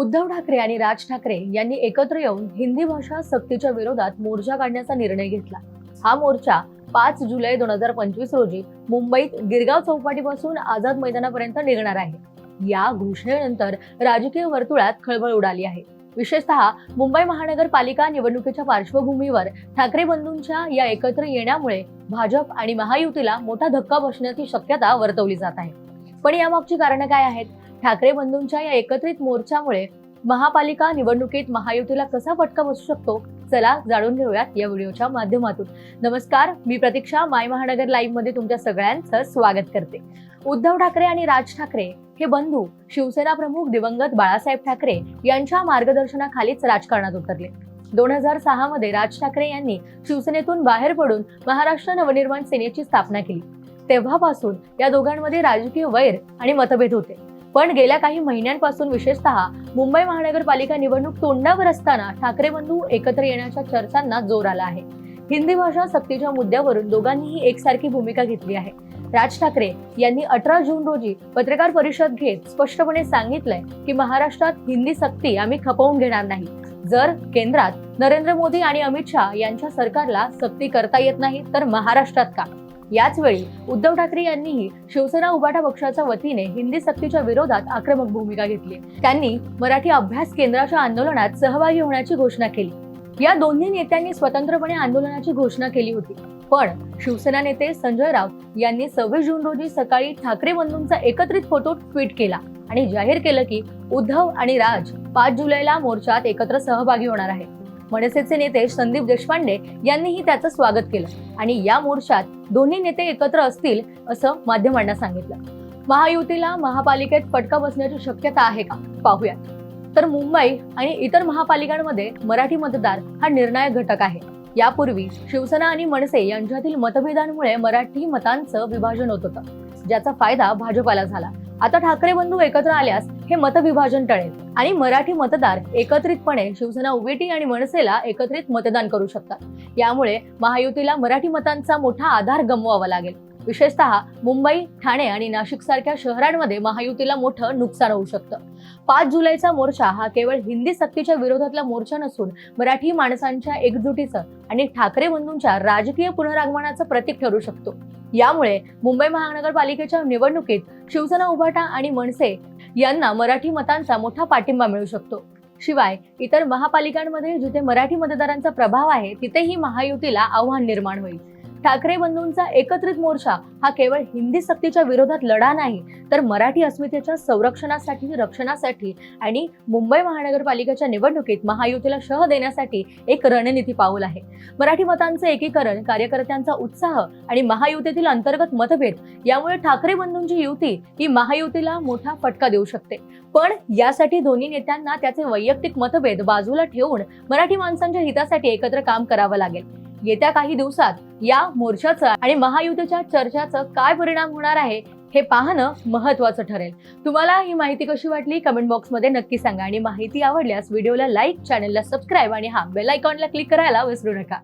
उद्धव ठाकरे आणि राज ठाकरे यांनी एकत्र येऊन हिंदी भाषा सक्तीच्या विरोधात मोर्चा काढण्याचा निर्णय घेतला। हा मोर्चा 5 जुलै 2025 रोजी मुंबईत गिरगाव चौपाटीपासून आझाद मैदानापर्यंत निघणार आहे। या घोषणेनंतर राजकीय वर्तुळात खळबळ उडाली आहे। विशेषतः मुंबई महानगरपालिका निवडणुकीच्या पार्श्वभूमीवर ठाकरे बंधूंच्या या एकत्र येण्यामुळे भाजप आणि महायुतीला मोठा धक्का बसण्याची शक्यता वर्तवली जात आहे। पण यामागची कारणं काय आहेत? ठाकरे बंधूंच्या या एकत्रित मोर्चामुळे महापालिका निवडणुकीत महायुतीला कसा फटका बसू शकतो? चला जाणून घेऊयात या व्हिडिओच्या माध्यमातून। नमस्कार, मी प्रतीक्षा माय महानगर लाईव्ह मध्ये तुमच्या सगळ्यांचं स्वागत करते। उद्धव ठाकरे आणि राज ठाकरे हे बंधू शिवसेना प्रमुख दिवंगत बाळासाहेब ठाकरे यांच्या मार्गदर्शनाखालीच राजकारणात उतरले। 2006 मध्ये राज ठाकरे यांनी शिवसेनेतून बाहेर पडून महाराष्ट्र नवनिर्माण सेनेची स्थापना केली। तेव्हापासून या दोघांमध्ये राजकीय वैर आणि मतभेद होते। पण गेल्या काही महिन्यांपासून विशेषतः मुंबई महानगरपालिका निवडणूक तोंडावर असताना ठाकरे बंधू एकत्र येण्याच्या चर्चांना जोर आला आहे। हिंदी भाषा सक्तीच्या मुद्द्यावरून दोघांनीही एकसारखी भूमिका घेतली आहे। राज ठाकरे यांनी 18 जून रोजी पत्रकार परिषद घेत स्पष्टपणे सांगितलंय की महाराष्ट्रात हिंदी सक्ती आम्ही खपवून घेणार नाही। जर केंद्रात नरेंद्र मोदी आणि अमित शहा यांच्या सरकारला सक्ती करता येत नाही तर महाराष्ट्रात का? याच वेळी उद्धव ठाकरे यांनीही शिवसेना उभाटा पक्षाच्या वतीने हिंदी सक्तीच्या विरोधात आक्रमक भूमिका घेतली। त्यांनी मराठी अभ्यास केंद्राच्या आंदोलनात सहभागी होण्याची घोषणा केली। या दोन्ही नेत्यांनी स्वतंत्रपणे आंदोलनाची घोषणा केली होती। पण शिवसेना नेते संजय राऊत यांनी 26 जून रोजी सकाळी ठाकरे बंधूंचा एकत्रित फोटो ट्विट केला आणि जाहीर केलं की उद्धव आणि राज 5 जुलैला मोर्चात एकत्र सहभागी होणार आहे। मनसेचे नेते संदीप देशपांडे यांनीही त्याचं स्वागत केलं आणि या मोर्चात दोन्ही नेते एकत्र असतील असं माध्यमांना सांगितलं। महायुतीला महापालिकेत फटका बसण्याची शक्यता आहे का? पाहूया। तर मुंबई आणि इतर महापालिकांमध्ये मराठी मतदार हा निर्णायक घटक आहे। यापूर्वी शिवसेना आणि मनसे यांच्यातील मतभेदांमुळे मराठी मतांचं विभाजन होत होतं, ज्याचा फायदा भाजपाला झाला। आता ठाकरे बंधू एकत्र आल्यास हे मतविभाजन टळेल आणि मराठी मतदार एकत्रितपणे शिवसेना उभेटी आणि मनसेला एकत्रित मतदान करू शकतात। यामुळे महायुतीला मराठी मतांचा मोठा आधार गमवावा लागेल। विशेषतः मुंबई, ठाणे आणि नाशिक सारख्या शहरांमध्ये महायुतीला मोठं नुकसान होऊ शकतं। 5 जुलैचा मोर्चा हा केवळ हिंदी सक्तीच्या विरोधातला मोर्चा नसून मराठी माणसांच्या एकजुटीचं आणि ठाकरे बंधूंच्या राजकीय पुनरागमनाचं प्रतीक ठरू शकतो। यामुळे मुंबई महानगरपालिकेच्या निवडणुकीत शिवसेना उभाटा आणि मनसे यांना मराठी मतांचा मोठा पाठिंबा मिळू शकतो। शिवाय इतर महापालिकांमध्ये जिथे मराठी मतदारांचा प्रभाव आहे तिथेही महायुतीला आव्हान निर्माण होईल। ठाकरे बंधूंचा एकत्रित मोर्चा हा केवळ हिंदी सक्तीच्या विरोधात लढा नाही तर मराठी अस्मितेच्या संरक्षणासाठी, रक्षणासाठी आणि मुंबई महानगरपालिकेच्या निवडणुकीत महायुतीला शह देण्यासाठी एक रणनीती पाऊल आहे। मराठी मतांचे एकीकरण, कार्यकर्त्यांचा उत्साह आणि महायुतीतील अंतर्गत मतभेद यामुळे ठाकरे बंधूंची युती ही महायुतीला मोठा फटका देऊ शकते। पण यासाठी दोन्ही नेत्यांना त्याचे वैयक्तिक मतभेद बाजूला ठेवून मराठी माणसांच्या हितासाठी एकत्र काम करावं लागेल। येत्या काही दिवसात या मोर्चाचा आणि महायुतीच्या चर्चाचा काय परिणाम होणार आहे हे पाहणं महत्त्वाचं ठरेल। तुम्हाला ही माहिती कशी वाटली कमेंट बॉक्समध्ये नक्की सांगा आणि माहिती आवडल्यास व्हिडिओला लाईक, चॅनलला सबस्क्राईब आणि बेल आयकॉनला क्लिक करायला विसरू नका।